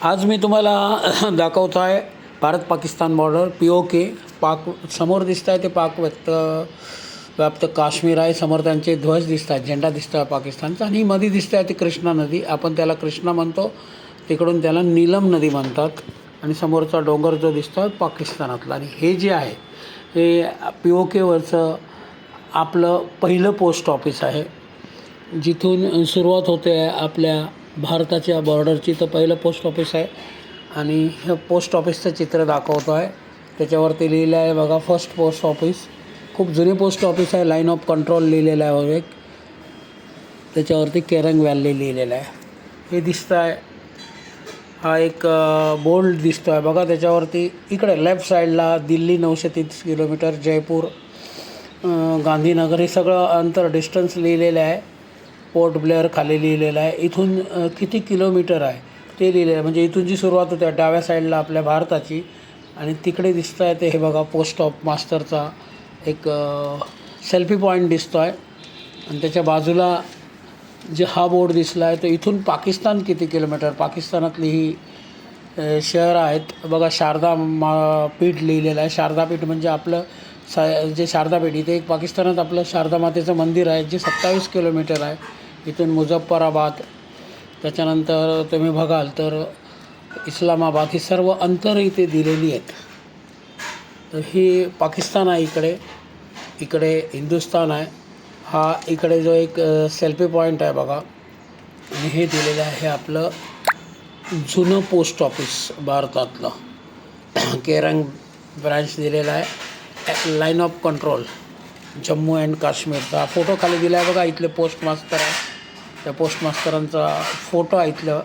आज मी तुम्हाला दाखवतो आहे भारत पाकिस्तान बॉर्डर POK. पाक समोर दिसत आहे ते पाक व्याप्त काश्मीर आहे. समोर त्यांचे ध्वज दिसत आहेत, झेंडा दिसत आहे पाकिस्तानचा. आणि मध्ये दिसत आहे ती कृष्णा नदी. आपण त्याला कृष्णा म्हणतो, तिकडून त्याला नीलम नदी म्हणतात. आणि समोरचा डोंगर जो दिसतो आहे पाकिस्तानातला. आणि हे जे आहे हे POKवरचं आपलं पहिलं पोस्ट ऑफिस आहे, जिथून सुरुवात होते आपल्या भारताच्या बॉर्डरची. तर पहिलं पोस्ट ऑफिस आहे आणि हे पोस्ट ऑफिसचं चित्र दाखवतो आहे. त्याच्यावरती लिहिलं आहे बघा, फर्स्ट पोस्ट ऑफिस. खूप जुने पोस्ट ऑफिस आहे. लाईन ऑफ कंट्रोल लिहिलेलं आहे एक. त्याच्यावरती केरंग व्हॅली लिहिलेलं आहे. हे दिसतं आहे, हा एक बोर्ड दिसतो आहे बघा. त्याच्यावरती इकडे लेफ्ट साईडला दिल्ली 930 किलोमीटर, जयपूर, गांधीनगर हे सगळं अंतर डिस्टन्स लिहिलेलं आहे. पोर्ट ब्लेअर खाली लिहिलेलं आहे. इथून किती किलोमीटर आहे ते लिहिलेलं आहे. म्हणजे इथून जी सुरुवात होते डाव्या साईडला आपल्या भारताची, आणि तिकडे दिसतं आहे ते हे बघा पोस्ट ऑफ मास्टरचा एक सेल्फी पॉईंट दिसतो आहे. आणि त्याच्या बाजूला जे हा बोर्ड दिसला आहे तो इथून पाकिस्तान किती किलोमीटर, पाकिस्तानातली ही शहरं आहेत बघा. शारदा पीठ लिहिलेलं आहे. शारदा पीठ म्हणजे आपलं जे शारदा पीठ, इथे एक पाकिस्तानात आपलं शारदा मातेचं मंदिर आहे जे 27 किलोमीटर आहे इथून. मुझफ्फराबाद, त्याच्यानंतर तुम्ही बघाल तर इस्लामाबाद, ही सर्व अंतर इथे दिलेली आहेत. तर ही पाकिस्तान आहे. इकडे हिंदुस्थान आहे. हा इकडे जो एक सेल्फी पॉईंट आहे बघा. आणि हे दिलेलं आहे आपलं जुनं पोस्ट ऑफिस भारतातलं. केरंग ब्रांच दिलेला आहे. Line of control Jammu and काश्मीरचा फोटो खाली दिला आहे बघा. इथले पोस्ट मास्तर आहे, त्या पोस्ट मास्तरांचा फोटो आहे. इथलं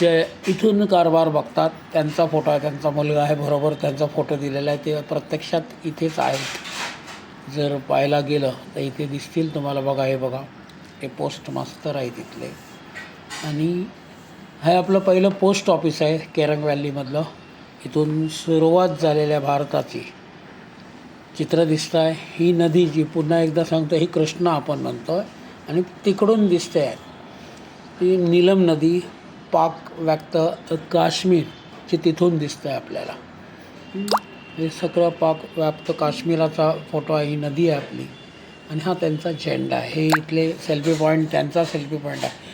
जे इथून कारभार बघतात त्यांचा फोटो आहे. त्यांचा मुलगा आहे बरोबर, त्यांचा फोटो दिलेला आहे. ते प्रत्यक्षात इथेच आहेत. जर पाहायला गेलं तर इथे दिसतील तुम्हाला बघा. हे बघा, हे पोस्ट मास्तर आहे तिथले. आणि हे आपलं पहिलं पोस्ट ऑफिस आहे केरंग व्हॅलीमधलं. इथून सुरुवात झालेल्या भारताची चित्र दिसतं आहे. ही नदी जी पुन्हा एकदा सांगतो, ही कृष्णा आपण म्हणतो आहे. आणि तिकडून दिसते आहे ती नीलम नदी, पाक व्याप्त काश्मीरची तिथून दिसतं आहे आपल्याला. हे सगळं पाक व्याप्त काश्मीराचा फोटो आहे. ही नदी आहे आपली. आणि हा त्यांचा झेंडा आहे. हे इथले सेल्फी पॉईंट त्यांचा सेल्फी पॉईंट आहे.